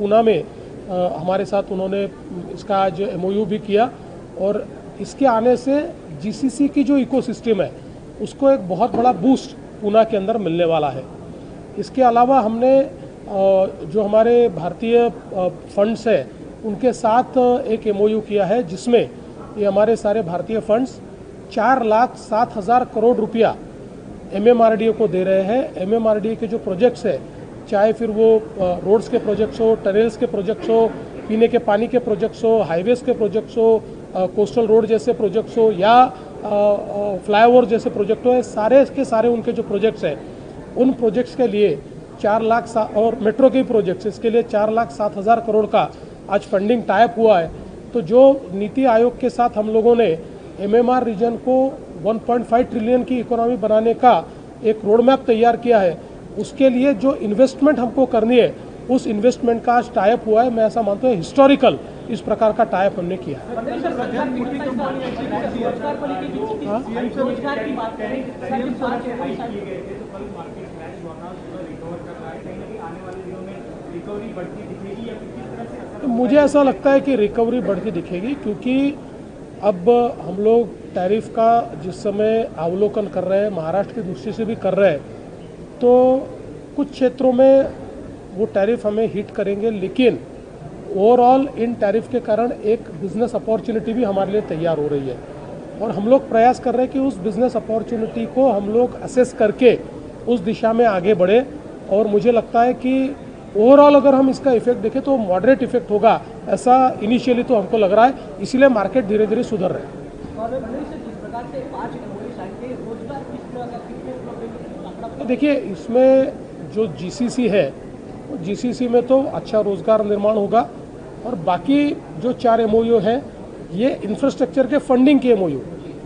पूना में हमारे साथ उन्होंने इसका आज MOU भी किया और इसके आने से GCC की जो इकोसिस्टम है उसको एक बहुत बड़ा बूस्ट पूना के अंदर मिलने वाला है। इसके अलावा हमने जो हमारे भारतीय फंड्स है उनके साथ एक MOU किया है जिसमें ये हमारे सारे भारतीय फंड्स 4,07,000 करोड़ रुपया MMRDA को दे रहे हैं। MMRDA के जो प्रोजेक्ट्स है, चाहे फिर वो रोड्स के प्रोजेक्ट्स हो, टनल्स के प्रोजेक्ट्स हो, पीने के पानी के प्रोजेक्ट्स हो, हाईवेज के प्रोजेक्ट्स हो, कोस्टल रोड जैसे प्रोजेक्ट्स हो या फ्लाईओवर जैसे प्रोजेक्ट हो, सारे के सारे उनके जो प्रोजेक्ट्स हैं उन प्रोजेक्ट्स के लिए 4 लाख और मेट्रो के प्रोजेक्ट्स इसके लिए 4,07,000 करोड़ का आज फंडिंग टाइप हुआ है। तो जो नीति आयोग के साथ हम लोगों ने MMR रीजन को 1.5 ट्रिलियन की इकोनॉमी बनाने का एक रोड मैप तैयार किया है, उसके लिए जो इन्वेस्टमेंट हमको करनी है उस इन्वेस्टमेंट का आज टाइप हुआ है। मैं ऐसा मानता हूँ हिस्टोरिकल इस प्रकार का टाइप हमने किया है। तो मुझे ऐसा लगता है कि रिकवरी बढ़ती दिखेगी, क्योंकि अब हम लोग टैरिफ का जिस समय अवलोकन कर रहे हैं, महाराष्ट्र की दृष्टि से भी कर रहे हैं, तो कुछ क्षेत्रों में वो टैरिफ हमें हिट करेंगे, लेकिन ओवरऑल इन टैरिफ के कारण एक बिजनेस अपॉर्चुनिटी भी हमारे लिए तैयार हो रही है और हम लोग प्रयास कर रहे हैं कि उस बिजनेस अपॉर्चुनिटी को हम लोग असेस करके उस दिशा में आगे बढ़े। और मुझे लगता है कि ओवरऑल अगर हम इसका इफेक्ट देखें तो मॉडरेट इफेक्ट होगा, ऐसा इनिशियली तो हमको लग रहा है, इसीलिए मार्केट धीरे धीरे सुधर रहे हैं। तो देखिए, इसमें जो GCC है, GCC में तो अच्छा रोजगार निर्माण होगा और बाकी जो 4 MOU है ये इंफ्रास्ट्रक्चर के फंडिंग के MOU।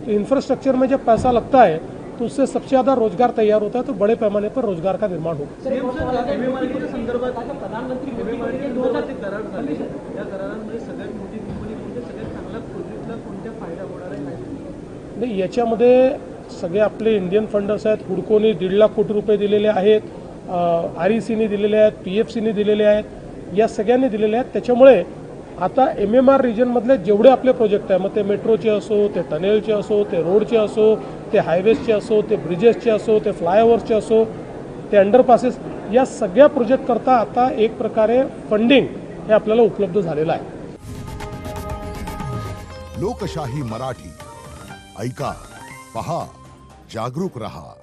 तो इंफ्रास्ट्रक्चर में जब पैसा लगता है तो उससे सबसे ज़्यादा रोजगार तैयार होता है, तो बड़े पैमाने पर रोजगार का निर्माण होगा। नाही, याच्यामध्ये सगळे आपले इंडियन फंडर्स आहेत। हुडकोनी 1.5 लाख कोटी रुपये दिलेले आहेत, RECने दिलेले आहेत, PFCने दिलेले आहेत, या सगळ्यांनी दिलेले आहेत। त्याच्यामुळे आता MMR रिजनमधले जेवढे आपले प्रोजेक्ट आहे, मग ते मेट्रोचे असो, ते टनेलचे असो, ते रोडचे असो, ते हायवेजचे असो, ते ब्रिजेसचे असो, ते फ्लायओव्हरचे असो, ते अंडरपासेस, या सगळ्या प्रोजेक्ट करता आता एक प्रकारे फंडिंग हे आपल्याला उपलब्ध झालेलं आहे। लोकशाही मराठी ऐका, पहा, जागरूक रहा।